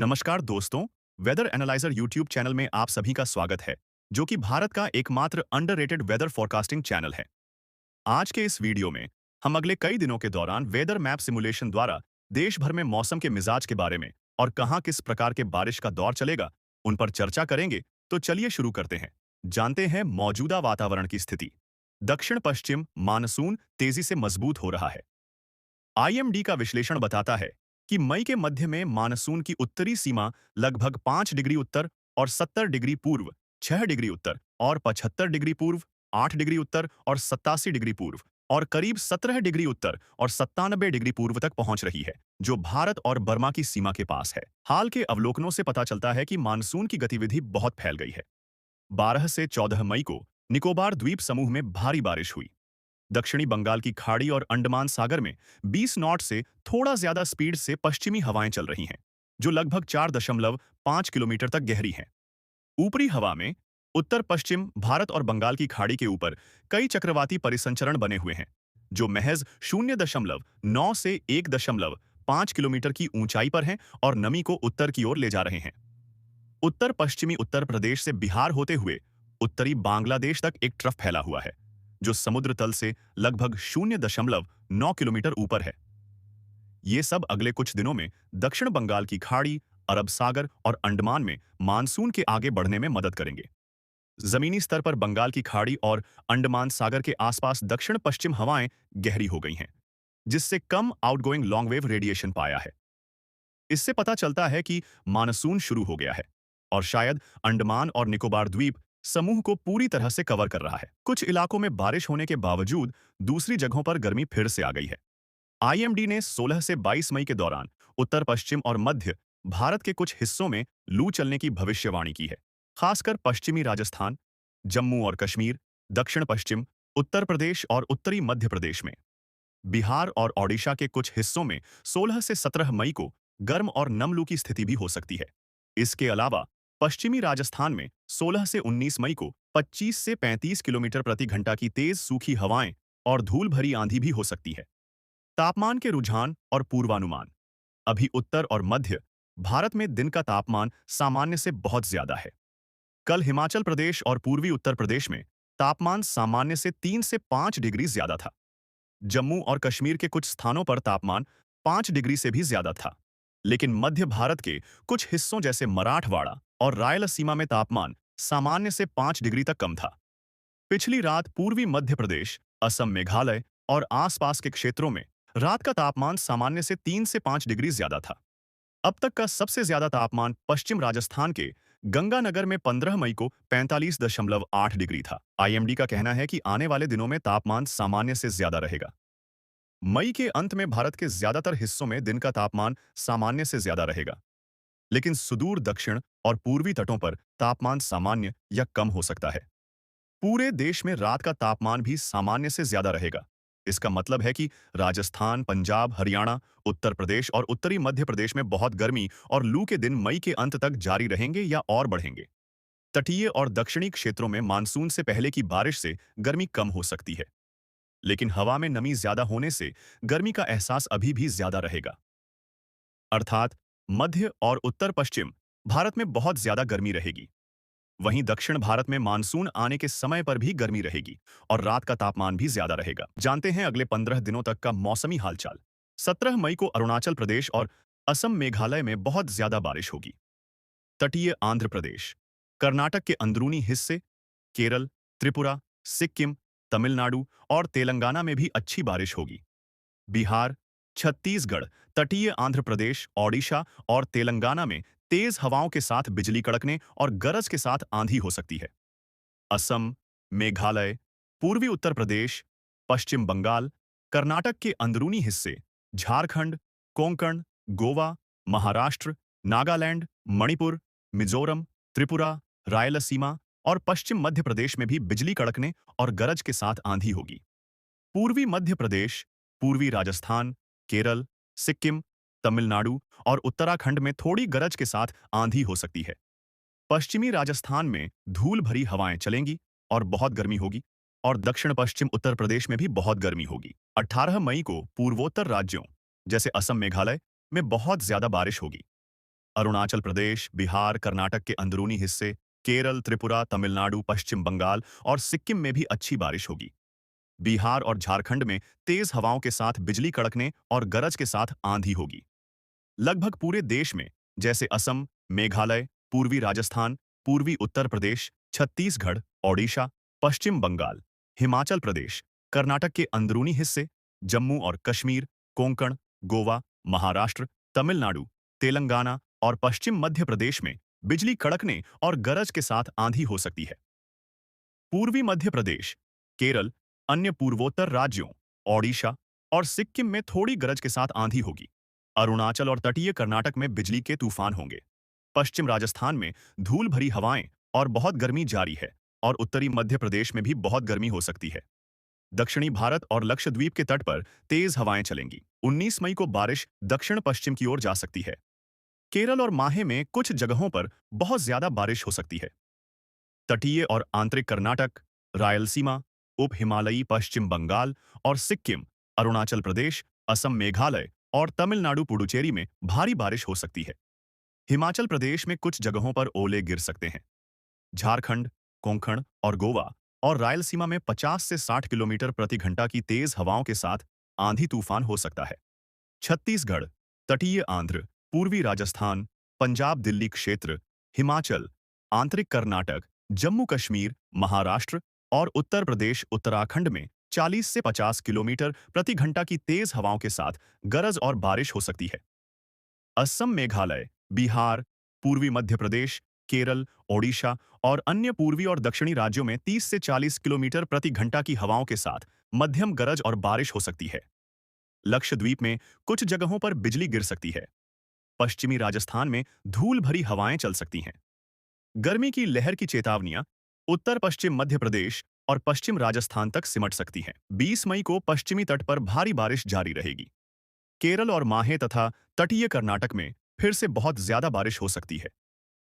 नमस्कार दोस्तों, weather analyser YouTube channel में आप सभी का स्वागत है, जो कि भारत का एकमात्र अंडररेटेड वेदर फोरकास्टिंग चैनल है। आज के इस वीडियो में हम अगले कई दिनों के दौरान वेदर मैप सिमुलेशन द्वारा देश भर में मौसम के मिजाज के बारे में और कहां किस प्रकार के बारिश का दौर चलेगा, उन पर चर्चा करेंगे। तो चलिए शुरू करते हैं। जानते हैं मौजूदा वातावरण की स्थिति। दक्षिण पश्चिम मानसून तेजी से मजबूत हो रहा है। आईएमडी का विश्लेषण बताता है कि मई के मध्य में मानसून की उत्तरी सीमा लगभग 5 डिग्री उत्तर और 70 डिग्री पूर्व, 6 डिग्री उत्तर और 75 डिग्री पूर्व, 8 डिग्री उत्तर और 87 डिग्री पूर्व और करीब 17 डिग्री उत्तर और 97 डिग्री पूर्व तक पहुंच रही है, जो भारत और बर्मा की सीमा के पास है। हाल के अवलोकनों से पता चलता है कि मानसून की गतिविधि बहुत फैल गई है। 12 से 14 मई को निकोबार द्वीप समूह में भारी बारिश हुई। दक्षिणी बंगाल की खाड़ी और अंडमान सागर में 20 नॉट से थोड़ा ज्यादा स्पीड से पश्चिमी हवाएं चल रही हैं, जो लगभग 4.5 किलोमीटर तक गहरी हैं। ऊपरी हवा में उत्तर पश्चिम भारत और बंगाल की खाड़ी के ऊपर कई चक्रवाती परिसंचरण बने हुए हैं, जो महज 0.9 से 1.5 किलोमीटर की ऊंचाई पर हैं और नमी को उत्तर की ओर ले जा रहे हैं। उत्तर पश्चिमी उत्तर प्रदेश से बिहार होते हुए उत्तरी बांग्लादेश तक एक ट्रफ फैला हुआ है, जो समुद्र तल से लगभग 0.9 किलोमीटर ऊपर है। ये सब अगले कुछ दिनों में दक्षिण बंगाल की खाड़ी, अरब सागर और अंडमान में मानसून के आगे बढ़ने में मदद करेंगे। जमीनी स्तर पर बंगाल की खाड़ी और अंडमान सागर के आसपास दक्षिण पश्चिम हवाएं गहरी हो गई हैं, जिससे कम आउटगोइंग लॉन्ग वेव रेडिएशन पाया है। इससे पता चलता है कि मानसून शुरू हो गया है और शायद अंडमान और निकोबार द्वीप समूह को पूरी तरह से कवर कर रहा है। कुछ इलाकों में बारिश होने के बावजूद दूसरी जगहों पर गर्मी फिर से आ गई है। आईएमडी ने 16 से 22 मई के दौरान उत्तर पश्चिम और मध्य भारत के कुछ हिस्सों में लू चलने की भविष्यवाणी की है, खासकर पश्चिमी राजस्थान, जम्मू और कश्मीर, दक्षिण पश्चिम उत्तर प्रदेश और उत्तरी मध्य प्रदेश में। बिहार और ओडिशा के कुछ हिस्सों में 16 से 17 मई को गर्म और नम लू की स्थिति भी हो सकती है। इसके अलावा पश्चिमी राजस्थान में 16 से 19 मई को 25 से 35 किलोमीटर प्रति घंटा की तेज सूखी हवाएं और धूल भरी आंधी भी हो सकती है। तापमान के रुझान और पूर्वानुमान। अभी उत्तर और मध्य भारत में दिन का तापमान सामान्य से बहुत ज्यादा है। कल हिमाचल प्रदेश और पूर्वी उत्तर प्रदेश में तापमान सामान्य से 3 से 5 डिग्री ज्यादा था। जम्मू और कश्मीर के कुछ स्थानों पर तापमान 5 डिग्री से भी ज्यादा था। लेकिन मध्य भारत के कुछ हिस्सों जैसे मराठवाड़ा और रायलसीमा में तापमान सामान्य से 5 डिग्री तक कम था। पिछली रात पूर्वी मध्य प्रदेश, असम, मेघालय और आसपास के क्षेत्रों में रात का तापमान सामान्य से 3 से 5 डिग्री ज्यादा था। अब तक का सबसे ज्यादा तापमान पश्चिम राजस्थान के गंगानगर में 15 मई को 45.8 डिग्री था। आईएमडी का कहना है कि आने वाले दिनों में तापमान सामान्य से ज्यादा रहेगा। मई के अंत में भारत के ज्यादातर हिस्सों में दिन का तापमान सामान्य से ज्यादा रहेगा, लेकिन सुदूर दक्षिण और पूर्वी तटों पर तापमान सामान्य या कम हो सकता है। पूरे देश में रात का तापमान भी सामान्य से ज्यादा रहेगा। इसका मतलब है कि राजस्थान, पंजाब, हरियाणा, उत्तर प्रदेश और उत्तरी मध्य प्रदेश में बहुत गर्मी और लू के दिन मई के अंत तक जारी रहेंगे या और बढ़ेंगे। तटीय और दक्षिणी क्षेत्रों में मानसून से पहले की बारिश से गर्मी कम हो सकती है, लेकिन हवा में नमी ज्यादा होने से गर्मी का एहसास अभी भी ज्यादा रहेगा। अर्थात मध्य और उत्तर पश्चिम भारत में बहुत ज्यादा गर्मी रहेगी। वहीं दक्षिण भारत में मानसून आने के समय पर भी गर्मी रहेगी और रात का तापमान भी ज्यादा रहेगा। जानते हैं अगले 15 दिनों तक का मौसमी हालचाल। 17 मई को अरुणाचल प्रदेश और असम, मेघालय में बहुत ज्यादा बारिश होगी। तटीय आंध्र प्रदेश, कर्नाटक के अंदरूनी हिस्से, केरल, त्रिपुरा, सिक्किम, तमिलनाडु और तेलंगाना में भी अच्छी बारिश होगी। बिहार, छत्तीसगढ़, तटीय आंध्र प्रदेश, ओडिशा और तेलंगाना में तेज हवाओं के साथ बिजली कड़कने और गरज के साथ आंधी हो सकती है। असम, मेघालय, पूर्वी उत्तर प्रदेश, पश्चिम बंगाल, कर्नाटक के अंदरूनी हिस्से, झारखंड, कोंकण, गोवा, महाराष्ट्र, नागालैंड, मणिपुर, मिजोरम, त्रिपुरा, रायलसीमा और पश्चिम मध्य प्रदेश में भी बिजली कड़कने और गरज के साथ आंधी होगी। पूर्वी मध्य प्रदेश, पूर्वी राजस्थान, केरल, सिक्किम, तमिलनाडु और उत्तराखंड में थोड़ी गरज के साथ आंधी हो सकती है। पश्चिमी राजस्थान में धूल भरी हवाएं चलेंगी और बहुत गर्मी होगी और दक्षिण पश्चिम उत्तर प्रदेश में भी बहुत गर्मी होगी। 18 मई को पूर्वोत्तर राज्यों जैसे असम, मेघालय में बहुत ज्यादा बारिश होगी। अरुणाचल प्रदेश, बिहार, कर्नाटक के अंदरूनी हिस्से, केरल, त्रिपुरा, तमिलनाडु, पश्चिम बंगाल और सिक्किम में भी अच्छी बारिश होगी। बिहार और झारखंड में तेज हवाओं के साथ बिजली कड़कने और गरज के साथ आंधी होगी। लगभग पूरे देश में, जैसे असम, मेघालय, पूर्वी राजस्थान, पूर्वी उत्तर प्रदेश, छत्तीसगढ़, ओडिशा, पश्चिम बंगाल, हिमाचल प्रदेश, कर्नाटक के अंदरूनी हिस्से, जम्मू और कश्मीर, कोंकण, गोवा, महाराष्ट्र, तमिलनाडु, तेलंगाना और पश्चिम मध्य प्रदेश में बिजली कड़कने और गरज के साथ आंधी हो सकती है। पूर्वी मध्य प्रदेश, केरल, अन्य पूर्वोत्तर राज्यों, ओडिशा और सिक्किम में थोड़ी गरज के साथ आंधी होगी। अरुणाचल और तटीय कर्नाटक में बिजली के तूफान होंगे। पश्चिम राजस्थान में धूल भरी हवाएं और बहुत गर्मी जारी है और उत्तरी मध्य प्रदेश में भी बहुत गर्मी हो सकती है। दक्षिणी भारत और लक्षद्वीप के तट पर तेज हवाएं चलेंगी। 19 मई को बारिश दक्षिण पश्चिम की ओर जा सकती है। केरल और माहे में कुछ जगहों पर बहुत ज्यादा बारिश हो सकती है। तटीय और आंतरिक कर्नाटक, रायलसीमा, उप हिमालयी पश्चिम बंगाल और सिक्किम, अरुणाचल प्रदेश, असम, मेघालय और तमिलनाडु पुडुचेरी में भारी बारिश हो सकती है। हिमाचल प्रदेश में कुछ जगहों पर ओले गिर सकते हैं। झारखंड, कोंकण और गोवा और रायलसीमा में 50 से 60 किलोमीटर प्रति घंटा की तेज हवाओं के साथ आंधी तूफान हो सकता है। छत्तीसगढ़, तटीय आंध्र, पूर्वी राजस्थान, पंजाब दिल्ली क्षेत्र, हिमाचल, आंतरिक कर्नाटक, जम्मू कश्मीर, महाराष्ट्र और उत्तर प्रदेश उत्तराखंड में 40 से 50 किलोमीटर प्रति घंटा की तेज हवाओं के साथ गरज और बारिश हो सकती है। असम, मेघालय, बिहार, पूर्वी मध्य प्रदेश, केरल, ओडिशा और अन्य पूर्वी और दक्षिणी राज्यों में 30 से 40 किलोमीटर प्रति घंटा की हवाओं के साथ मध्यम गरज और बारिश हो सकती है। लक्षद्वीप में कुछ जगहों पर बिजली गिर सकती है। पश्चिमी राजस्थान में धूल भरी हवाएं चल सकती हैं। गर्मी की लहर की चेतावनियां उत्तर पश्चिम मध्य प्रदेश और पश्चिम राजस्थान तक सिमट सकती हैं। 20 मई को पश्चिमी तट पर भारी बारिश जारी रहेगी। केरल और माहे तथा तटीय कर्नाटक में फिर से बहुत ज्यादा बारिश हो सकती है।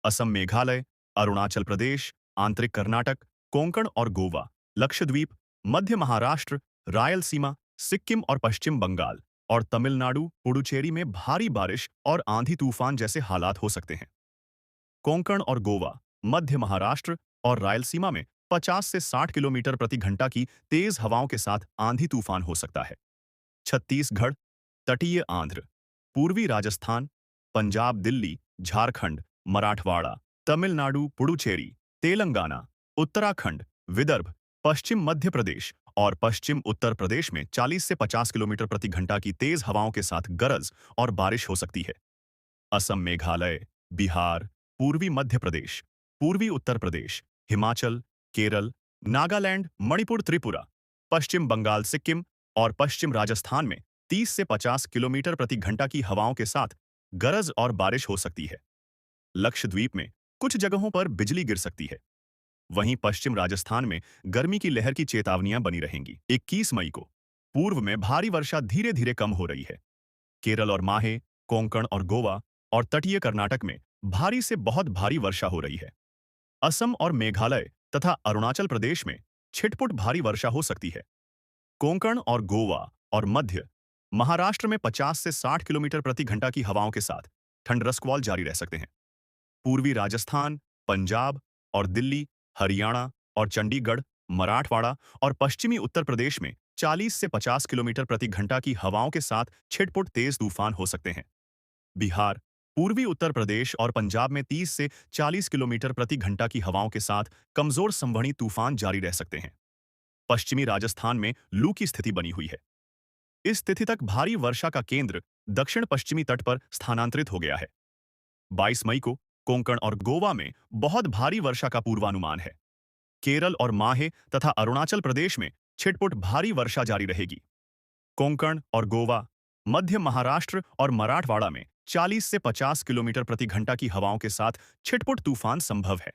असम, मेघालय, अरुणाचल प्रदेश, आंतरिक कर्नाटक, कोंकण और गोवा, लक्षद्वीप, मध्य महाराष्ट्र, रायलसीमा, सिक्किम और पश्चिम बंगाल और तमिलनाडु, पुडुचेरी में भारी बारिश और आंधी तूफान जैसे हालात हो सकते हैं। कोंकण और गोवा, मध्य महाराष्ट्र और रायलसीमा में 50 से 60 किलोमीटर प्रति घंटा की तेज हवाओं के साथ आंधी तूफान हो सकता है। छत्तीसगढ़, तटीय आंध्र, पूर्वी राजस्थान, पंजाब दिल्ली, झारखंड, मराठवाड़ा, तमिलनाडु, पुडुचेरी, तेलंगाना, उत्तराखंड, विदर्भ, पश्चिम मध्य प्रदेश और पश्चिम उत्तर प्रदेश में 40 से 50 किलोमीटर प्रति घंटा की तेज हवाओं के साथ गरज और बारिश हो सकती है। असम, मेघालय, बिहार, पूर्वी मध्य प्रदेश, पूर्वी उत्तर प्रदेश, हिमाचल, केरल, नागालैंड, मणिपुर, त्रिपुरा, पश्चिम बंगाल, सिक्किम और पश्चिम राजस्थान में 30 से 50 किलोमीटर प्रति घंटा की हवाओं के साथ गरज और बारिश हो सकती है। लक्षद्वीप में कुछ जगहों पर बिजली गिर सकती है। वहीं पश्चिम राजस्थान में गर्मी की लहर की चेतावनियां बनी रहेंगी। 21 मई को पूर्व में भारी वर्षा धीरे धीरे कम हो रही है। केरल और माहे, कोंकण और गोवा और तटीय कर्नाटक में भारी से बहुत भारी वर्षा हो रही है। असम और मेघालय तथा अरुणाचल प्रदेश में छिटपुट भारी वर्षा हो सकती है। कोंकण और गोवा और मध्य महाराष्ट्र में 50 से 60 किलोमीटर प्रति घंटा की हवाओं के साथ ठंड स्क्वाल जारी रह सकते हैं। पूर्वी राजस्थान, पंजाब और दिल्ली, हरियाणा और चंडीगढ़, मराठवाड़ा और पश्चिमी उत्तर प्रदेश में 40 से 50 किलोमीटर प्रति घंटा की हवाओं के साथ छिटपुट तेज तूफान हो सकते हैं। बिहार, पूर्वी उत्तर प्रदेश और पंजाब में 30 से 40 किलोमीटर प्रति घंटा की हवाओं के साथ कमजोर संवहनी तूफान जारी रह सकते हैं। पश्चिमी राजस्थान में लू की स्थिति बनी हुई है। इस तिथि तक भारी वर्षा का केंद्र दक्षिण पश्चिमी तट पर स्थानांतरित हो गया है। 22 मई को कोंकण और गोवा में बहुत भारी वर्षा का पूर्वानुमान है। केरल और माहे तथा अरुणाचल प्रदेश में छिटपुट भारी वर्षा जारी रहेगी। कोंकण और गोवा, मध्य महाराष्ट्र और मराठवाड़ा में 40 से 50 किलोमीटर प्रति घंटा की हवाओं के साथ छिटपुट तूफान संभव है।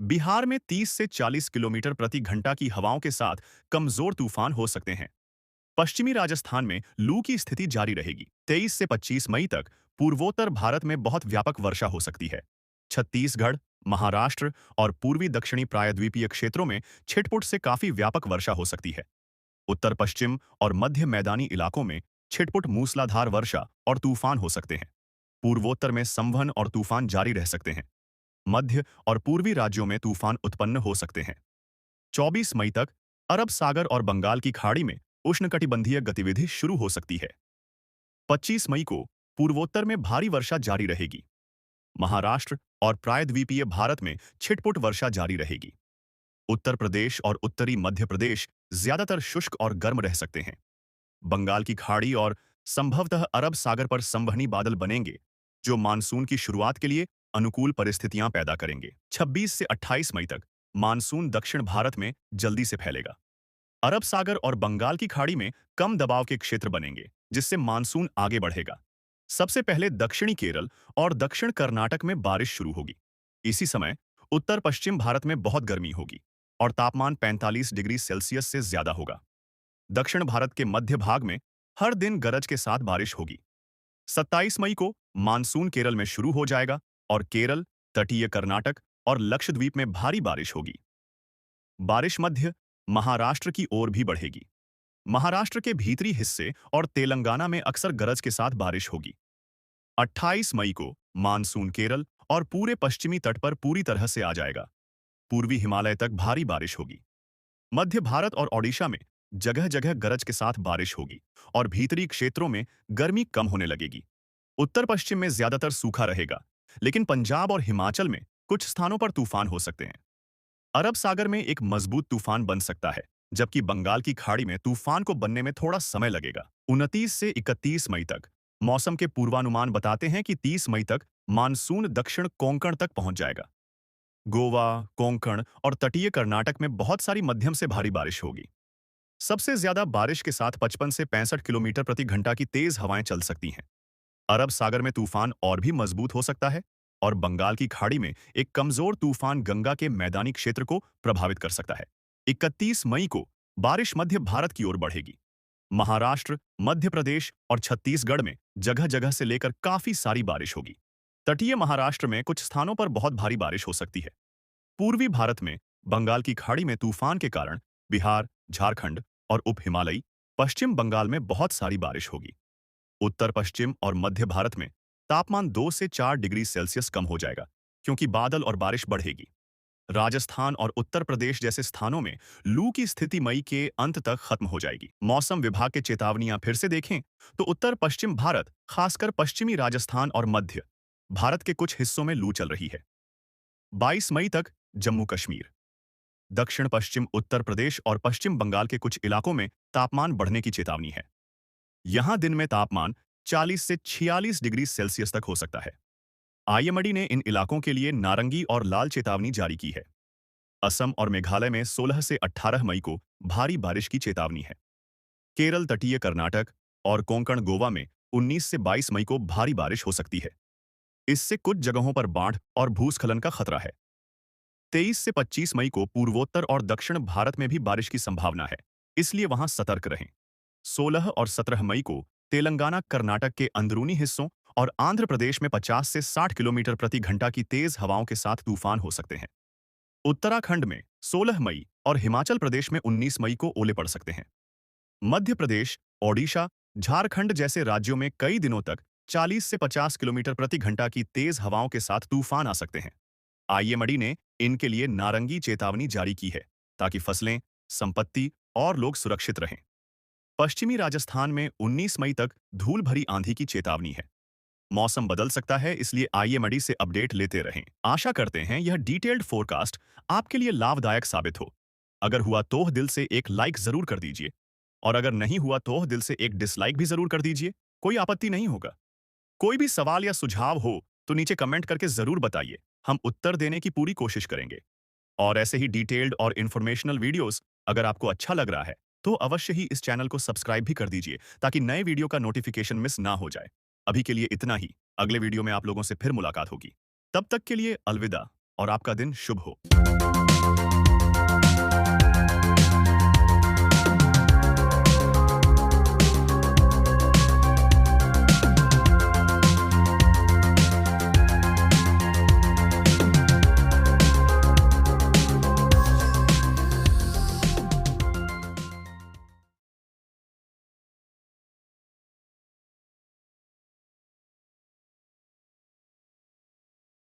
बिहार में 30 से 40 किलोमीटर प्रति घंटा की हवाओं के साथ कमजोर तूफान हो सकते हैं। पश्चिमी राजस्थान में लू की स्थिति जारी रहेगी। 23 से 25 मई तक पूर्वोत्तर भारत में बहुत व्यापक वर्षा हो सकती है। छत्तीसगढ़, महाराष्ट्र और पूर्वी दक्षिणी प्रायद्वीपीय क्षेत्रों में छिटपुट से काफी व्यापक वर्षा हो सकती है। उत्तर पश्चिम और मध्य मैदानी इलाकों में छिटपुट मूसलाधार वर्षा और तूफान हो सकते हैं। पूर्वोत्तर में संवहन और तूफान जारी रह सकते हैं। मध्य और पूर्वी राज्यों में तूफान उत्पन्न हो सकते हैं। 24 मई तक अरब सागर और बंगाल की खाड़ी में उष्णकटिबंधीय गतिविधि शुरू हो सकती है। 25 मई को पूर्वोत्तर में भारी वर्षा जारी रहेगी। महाराष्ट्र और प्रायद्वीपीय भारत में छिटपुट वर्षा जारी रहेगी। उत्तर प्रदेश और उत्तरी मध्य प्रदेश ज्यादातर शुष्क और गर्म रह सकते हैं। बंगाल की खाड़ी और संभवतः अरब सागर पर संवहनी बादल बनेंगे, जो मानसून की शुरुआत के लिए अनुकूल परिस्थितियां पैदा करेंगे। 26 से 28 मई तक मानसून दक्षिण भारत में जल्दी से फैलेगा। अरब सागर और बंगाल की खाड़ी में कम दबाव के क्षेत्र बनेंगे, जिससे मानसून आगे बढ़ेगा। सबसे पहले दक्षिणी केरल और दक्षिण कर्नाटक में बारिश शुरू होगी। इसी समय उत्तर पश्चिम भारत में बहुत गर्मी होगी और तापमान 45 डिग्री सेल्सियस से ज्यादा होगा। दक्षिण भारत के मध्य भाग में हर दिन गरज के साथ बारिश होगी। 27 मई को मानसून केरल में शुरू हो जाएगा और केरल, तटीय कर्नाटक और लक्षद्वीप में भारी बारिश होगी। बारिश मध्य महाराष्ट्र की ओर भी बढ़ेगी। महाराष्ट्र के भीतरी हिस्से और तेलंगाना में अक्सर गरज के साथ बारिश होगी। 28 मई को मानसून केरल और पूरे पश्चिमी तट पर पूरी तरह से आ जाएगा। पूर्वी हिमालय तक भारी बारिश होगी। मध्य भारत और ओडिशा में जगह जगह गरज के साथ बारिश होगी और भीतरी क्षेत्रों में गर्मी कम होने लगेगी। उत्तर पश्चिम में ज्यादातर सूखा रहेगा, लेकिन पंजाब और हिमाचल में कुछ स्थानों पर तूफान हो सकते हैं। अरब सागर में एक मजबूत तूफान बन सकता है, जबकि बंगाल की खाड़ी में तूफान को बनने में थोड़ा समय लगेगा। 29 से 31 मई तक मौसम के पूर्वानुमान बताते हैं कि 30 मई तक मानसून दक्षिण कोंकण तक पहुंच जाएगा। गोवा, कोंकण और तटीय कर्नाटक में बहुत सारी मध्यम से भारी बारिश होगी। सबसे ज्यादा बारिश के साथ 55 से 65 किलोमीटर प्रति घंटा की तेज हवाएं चल सकती हैं। अरब सागर में तूफान और भी मजबूत हो सकता है और बंगाल की खाड़ी में एक कमजोर तूफान गंगा के मैदानी क्षेत्र को प्रभावित कर सकता है। 31 मई को बारिश मध्य भारत की ओर बढ़ेगी। महाराष्ट्र, मध्य प्रदेश और छत्तीसगढ़ में जगह जगह से लेकर काफी सारी बारिश होगी। तटीय महाराष्ट्र में कुछ स्थानों पर बहुत भारी बारिश हो सकती है। पूर्वी भारत में बंगाल की खाड़ी में तूफान के कारण बिहार, झारखंड और उप हिमालयी पश्चिम बंगाल में बहुत सारी बारिश होगी। उत्तर पश्चिम और मध्य भारत में तापमान 2 से 4 डिग्री सेल्सियस कम हो जाएगा, क्योंकि बादल और बारिश बढ़ेगी। राजस्थान और उत्तर प्रदेश जैसे स्थानों में लू की स्थिति मई के अंत तक खत्म हो जाएगी। मौसम विभाग के चेतावनियां फिर से देखें तो उत्तर पश्चिम भारत, खासकर पश्चिमी राजस्थान और मध्य भारत के कुछ हिस्सों में लू चल रही है। 22 मई तक जम्मू कश्मीर, दक्षिण पश्चिम उत्तर प्रदेश और पश्चिम बंगाल के कुछ इलाकों में तापमान बढ़ने की चेतावनी है। यहां दिन में तापमान 40 से 46 डिग्री सेल्सियस तक हो सकता है। आईएमडी ने इन इलाकों के लिए नारंगी और लाल चेतावनी जारी की है। असम और मेघालय में 16 से 18 मई को भारी बारिश की चेतावनी है। केरल, तटीय कर्नाटक और कोंकण गोवा में 19 से 22 मई को भारी बारिश हो सकती है। इससे कुछ जगहों पर बाढ़ और भूस्खलन का खतरा है। 23 से 25 मई को पूर्वोत्तर और दक्षिण भारत में भी बारिश की संभावना है, इसलिए वहां सतर्क रहें। 16 और 17 मई को तेलंगाना, कर्नाटक के अंदरूनी हिस्सों और आंध्र प्रदेश में 50 से 60 किलोमीटर प्रति घंटा की तेज हवाओं के साथ तूफान हो सकते हैं। उत्तराखंड में 16 मई और हिमाचल प्रदेश में 19 मई को ओले पड़ सकते हैं। मध्य प्रदेश, ओडिशा, झारखंड जैसे राज्यों में कई दिनों तक 40 से 50 किलोमीटर प्रति घंटा की तेज हवाओं के साथ तूफान आ सकते हैं। आईएमडी ने इनके लिए नारंगी चेतावनी जारी की है, ताकि फसलें, संपत्ति और लोग सुरक्षित रहें। पश्चिमी राजस्थान में 19 मई तक धूल भरी आंधी की चेतावनी है। मौसम बदल सकता है, इसलिए आईएमडी से अपडेट लेते रहें। आशा करते हैं यह डिटेल्ड फोरकास्ट आपके लिए लाभदायक साबित हो। अगर हुआ तो दिल से एक लाइक जरूर कर दीजिए, और अगर नहीं हुआ तो दिल से एक डिसलाइक भी जरूर कर दीजिए। कोई आपत्ति नहीं होगा। कोई भी सवाल या सुझाव हो तो नीचे कमेंट करके जरूर बताइए, हम उत्तर देने की पूरी कोशिश करेंगे। और ऐसे ही डिटेल्ड और इन्फॉर्मेशनल वीडियोस अगर आपको अच्छा लग रहा है तो अवश्य ही इस चैनल को सब्सक्राइब भी कर दीजिए, ताकि नए वीडियो का नोटिफिकेशन मिस ना हो जाए। अभी के लिए इतना ही। अगले वीडियो में आप लोगों से फिर मुलाकात होगी। तब तक के लिए अलविदा और आपका दिन शुभ हो।